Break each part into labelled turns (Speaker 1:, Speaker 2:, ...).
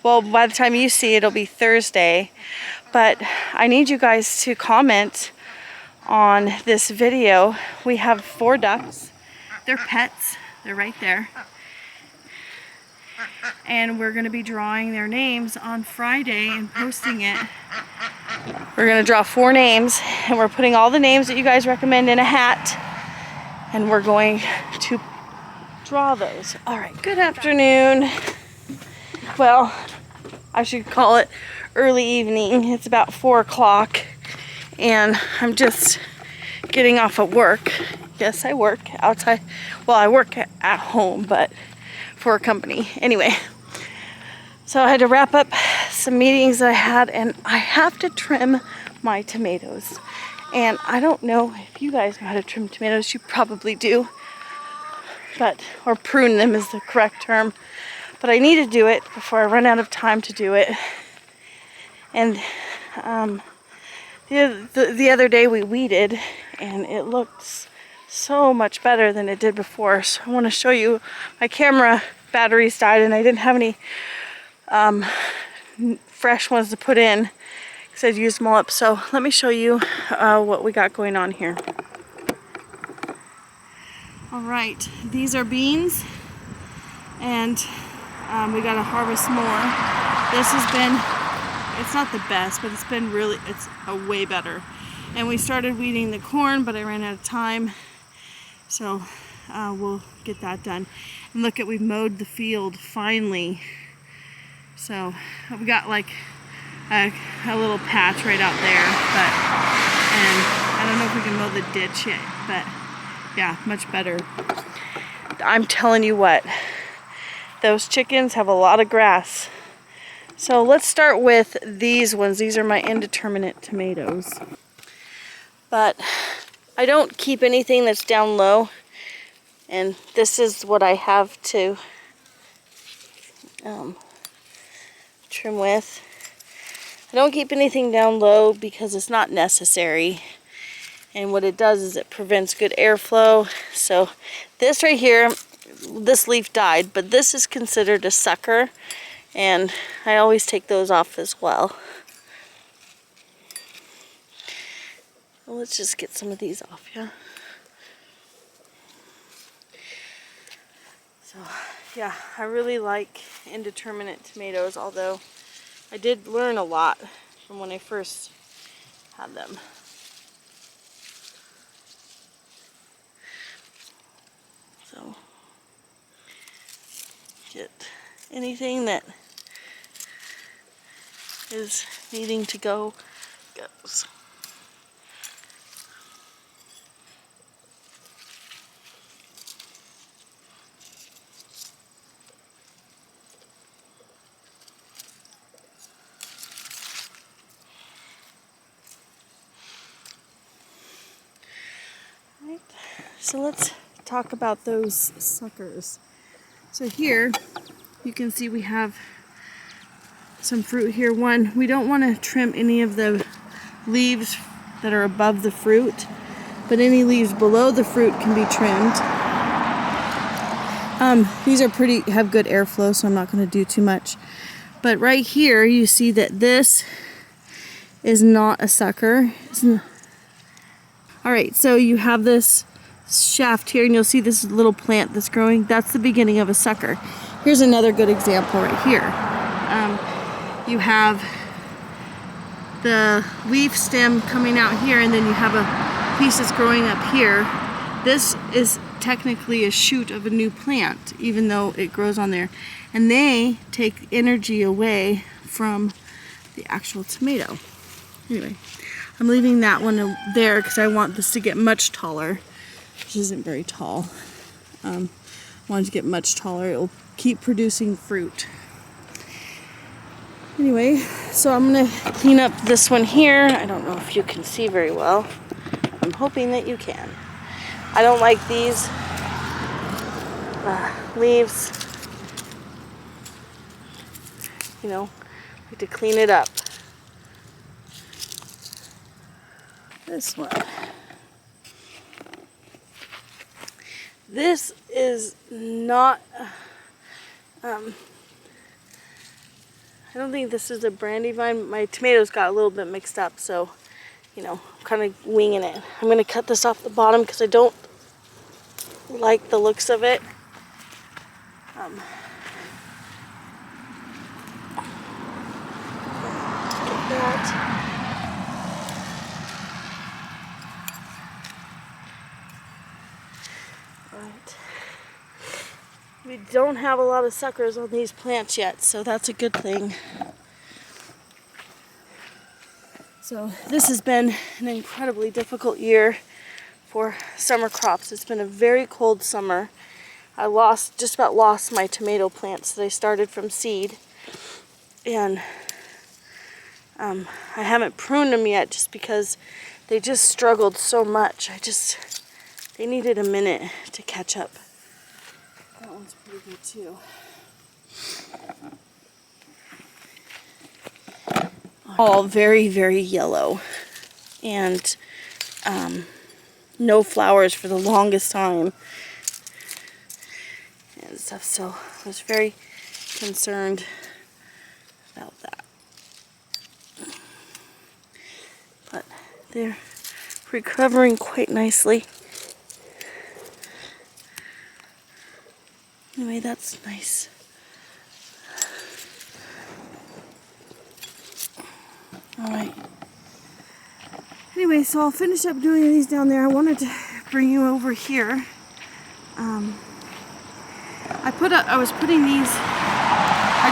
Speaker 1: well, by the time you see it, it'll be Thursday. But I need you guys to comment on this video. We have 4 ducks. They're pets. They're right there. And we're going to be drawing their names on Friday and posting it. We're going to draw 4 names, and we're putting all the names that you guys recommend in a hat, and we're going to draw those. All right, good afternoon. Well, I should call it early evening. It's about 4 o'clock, and I'm just getting off of work. Yes, I work outside. Well, I work at home, but for a company. Anyway, so I had to wrap up some meetings that I had, and I have to trim my tomatoes. And I don't know if you guys know how to trim tomatoes. You probably do. But, or prune them is the correct term. But I need to do it before I run out of time to do it. And the other day we weeded, and it looked so much better than it did before. So I want to show you. My camera batteries died, and I didn't have any fresh ones to put in because I'd used them all up. So let me show you what we got going on here. All right, these are beans, and we got to harvest more. This has been, it's not the best, but it's been really, it's way better. And we started weeding the corn, but I ran out of time, so we'll get that done. And look at, we've mowed the field finally. So we got like a little patch right out there, but, and I don't know if we can mow the ditch yet, but yeah, much better. I'm telling you what, those chickens have a lot of grass. So let's start with these ones. These are my indeterminate tomatoes. But I don't keep anything that's down low, and this is what I have to trim with. I don't keep anything down low because it's not necessary. And what it does is it prevents good airflow. So this right here, this leaf died, but this is considered a sucker, and I always take those off as well. Well, let's just get some of these off, yeah. So yeah, I really like indeterminate tomatoes, although I did learn a lot from when I first had them. So get anything that is needing to go goes. Right. So let's talk about those suckers. So here you can see we have some fruit here. One, we don't want to trim any of the leaves that are above the fruit, but any leaves below the fruit can be trimmed. These are have good airflow, so I'm not going to do too much. But right here you see that this is not a sucker. Alright, so you have this shaft here, and you'll see this little plant that's growing. That's the beginning of a sucker. Here's another good example right here. You have the leaf stem coming out here, and then you have a piece that's growing up here. This is technically a shoot of a new plant, even though it grows on there. And they take energy away from the actual tomato. Anyway, I'm leaving that one there because I want this to get much taller, which isn't very tall. I want it to get much taller. It will keep producing fruit. Anyway, so I'm going to clean up this one here. I don't know if you can see very well. I'm hoping that you can. I don't like these leaves. You know, I like to clean it up. This one. This is not don't think this is a brandy vine. My tomatoes got a little bit mixed up, so, you know, I'm kind of winging it. I'm going to cut this off the bottom because I don't like the looks of it. Get that. Alright. We don't have a lot of suckers on these plants yet, so that's a good thing. So this has been an incredibly difficult year for summer crops. It's been a very cold summer. I just about lost my tomato plants that I started from seed. And I haven't pruned them yet just because they just struggled so much. They needed a minute to catch up. That one's pretty good too. All very, very yellow. And no flowers for the longest time. And stuff, so I was very concerned about that. But they're recovering quite nicely. Anyway, that's nice. Alright. Anyway, so I'll finish up doing these down there. I wanted to bring you over here. I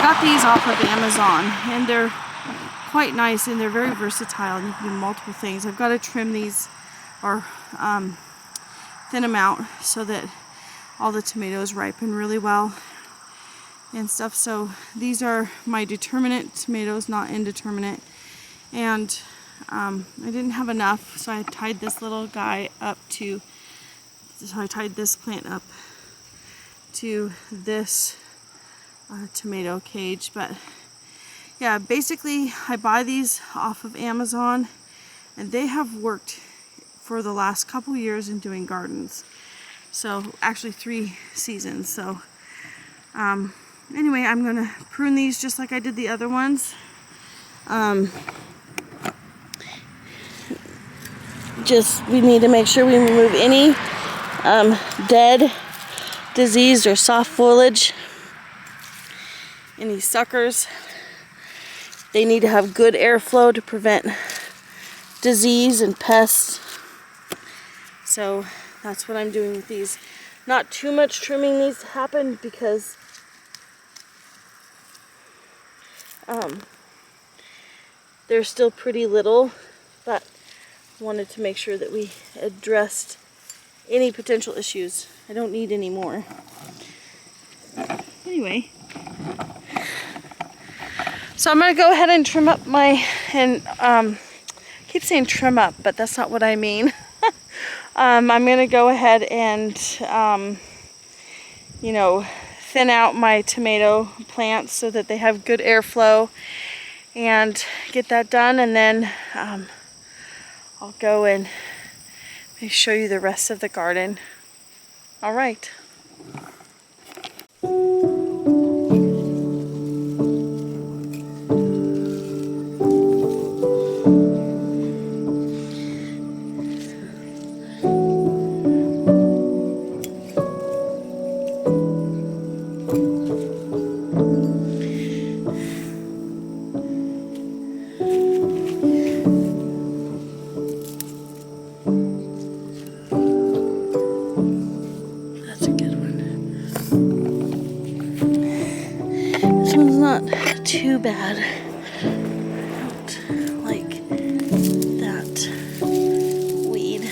Speaker 1: got these off of Amazon, and they're quite nice, and they're very versatile, and you can do multiple things. I've got to trim these, or thin them out, so that all the tomatoes ripen really well and stuff. So these are my determinate tomatoes, not indeterminate. And I didn't have enough, so I tied this little guy up to, so I tied this plant up to this tomato cage. But yeah, basically I buy these off of Amazon, and they have worked for the last couple years in doing gardens. So actually 3 seasons. So anyway, I'm gonna prune these just like I did the other ones. We need to make sure we remove any dead, diseased, or soft foliage. Any suckers. They need to have good airflow to prevent disease and pests. So that's what I'm doing with these. Not too much trimming needs to happen because they're still pretty little, but wanted to make sure that we addressed any potential issues. I don't need any more. Anyway, so I'm going to go ahead and trim up I keep saying trim up, but that's not what I mean. I'm going to go ahead and, you know, thin out my tomato plants so that they have good airflow, and get that done, and then I'll go and show you the rest of the garden. All right. Too bad. I don't like that weed.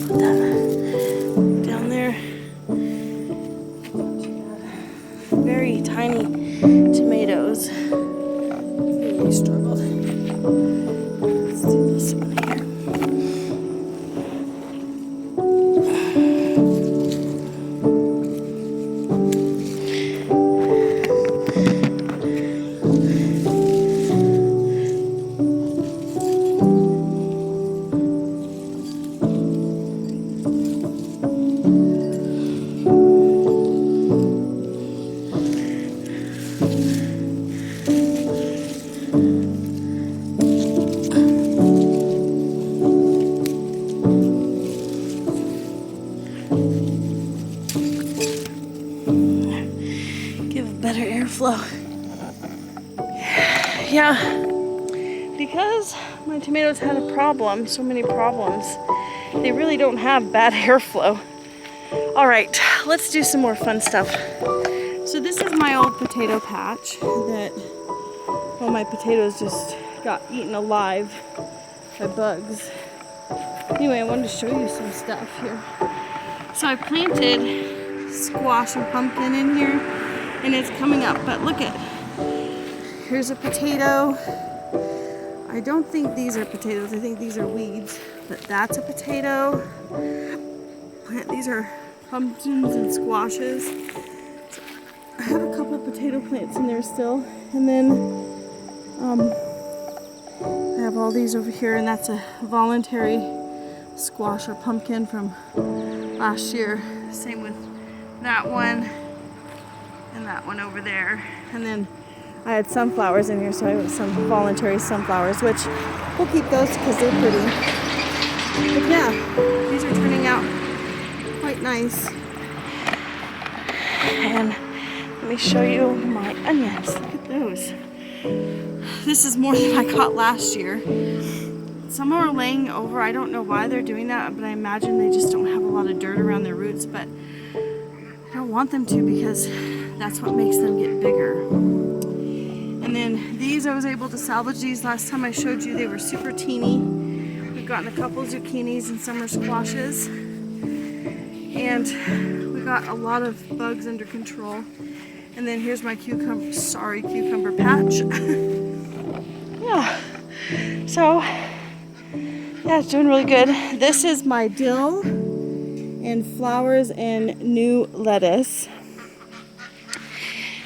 Speaker 1: Put that down there. Very tiny tomatoes. Really struggled. Let's do this one here. airflow. Yeah, because my tomatoes had a problem, so many problems, they really don't have bad airflow. All right, let's do some more fun stuff. So this is my old potato patch that, well, my potatoes just got eaten alive by bugs. Anyway, I wanted to show you some stuff here. So I planted squash and pumpkin in here, and it's coming up, but look at, here's a potato. I don't think these are potatoes, I think these are weeds, but that's a potato. These are pumpkins and squashes. So I have a couple of potato plants in there still, and then I have all these over here, and that's a voluntary squash or pumpkin from last year. Same with that one and that one over there. And then I had sunflowers in here, so I have some voluntary sunflowers, which we'll keep those because they're pretty. But yeah, these are turning out quite nice. And let me show you my onions. Look at those. This is more than I caught last year. Some are laying over. I don't know why they're doing that, but I imagine they just don't have a lot of dirt around their roots, but I don't want them to because that's what makes them get bigger. And then these, I was able to salvage these. Last time I showed you, they were super teeny. We've gotten a couple zucchinis and summer squashes. And we got a lot of bugs under control. And then here's my cucumber patch. Yeah, so yeah, it's doing really good. This is my dill and flowers and new lettuce.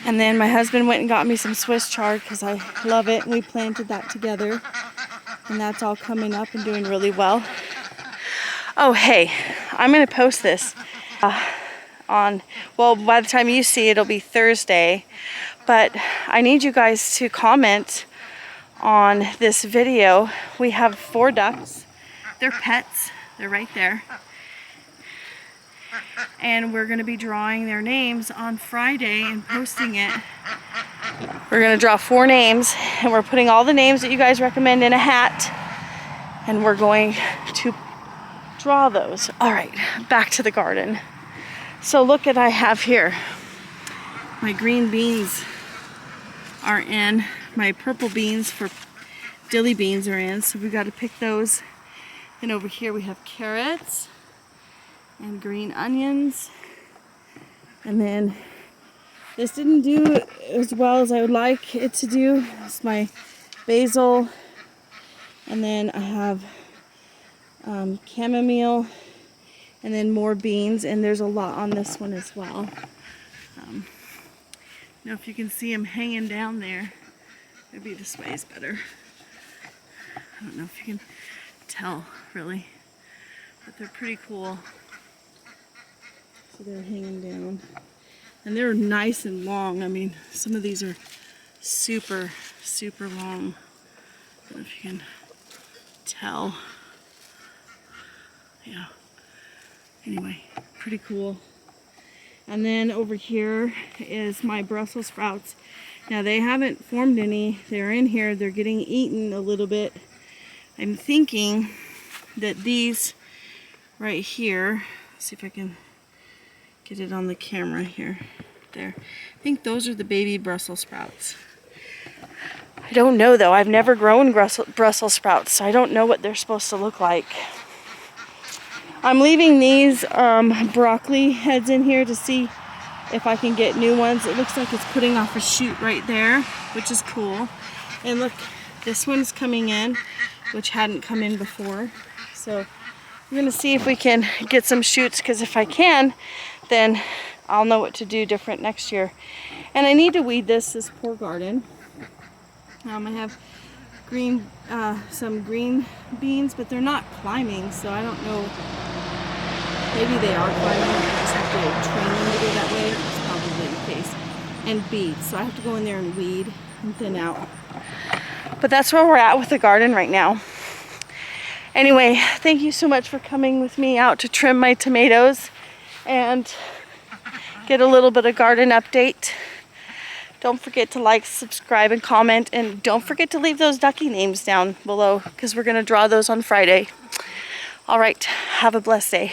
Speaker 1: And then my husband went and got me some Swiss chard because I love it, and we planted that together. And that's all coming up and doing really well. Oh, hey, I'm gonna post this well, by the time you see it, it'll be Thursday. But I need you guys to comment on this video. We have 4 ducks. They're pets. They're right there. And we're going to be drawing their names on Friday and posting it. We're going to draw 4 names, and we're putting all the names that you guys recommend in a hat, and we're going to draw those. All right, back to the garden. So look what I have here. My green beans are in. My purple beans for dilly beans are in, so we've got to pick those. And over here we have carrots and green onions. And then this didn't do as well as I would like it to do. It's my basil. And then I have chamomile, and then more beans, and there's a lot on this one as well. You know, if you can see them hanging down there, maybe this way is better. I don't know if you can tell really, but they're pretty cool. So they're hanging down, and they're nice and long. I mean, some of these are super long. I don't know if you can tell. Yeah. Anyway, pretty cool. And then over here is my Brussels sprouts. Now they haven't formed any. They're in here. They're getting eaten a little bit. I'm thinking that these right here, let's see if I can get it on the camera here. There. I think those are the baby Brussels sprouts. I don't know though. I've never grown Brussels sprouts, so I don't know what they're supposed to look like. I'm leaving these broccoli heads in here to see if I can get new ones. It looks like it's putting off a shoot right there, which is cool. And look, this one's coming in, which hadn't come in before. So we're gonna see if we can get some shoots, because if I can, then I'll know what to do different next year. And I need to weed this poor garden. I have some green beans, but they're not climbing, so I don't know. Maybe they are climbing. I just have to train them to go that way. That's probably the case. And beets, so I have to go in there and weed and thin out. But that's where we're at with the garden right now. Anyway, thank you so much for coming with me out to trim my tomatoes and get a little bit of garden update. Don't forget to like, subscribe, and comment. And don't forget to leave those ducky names down below because we're going to draw those on Friday. All right. Have a blessed day.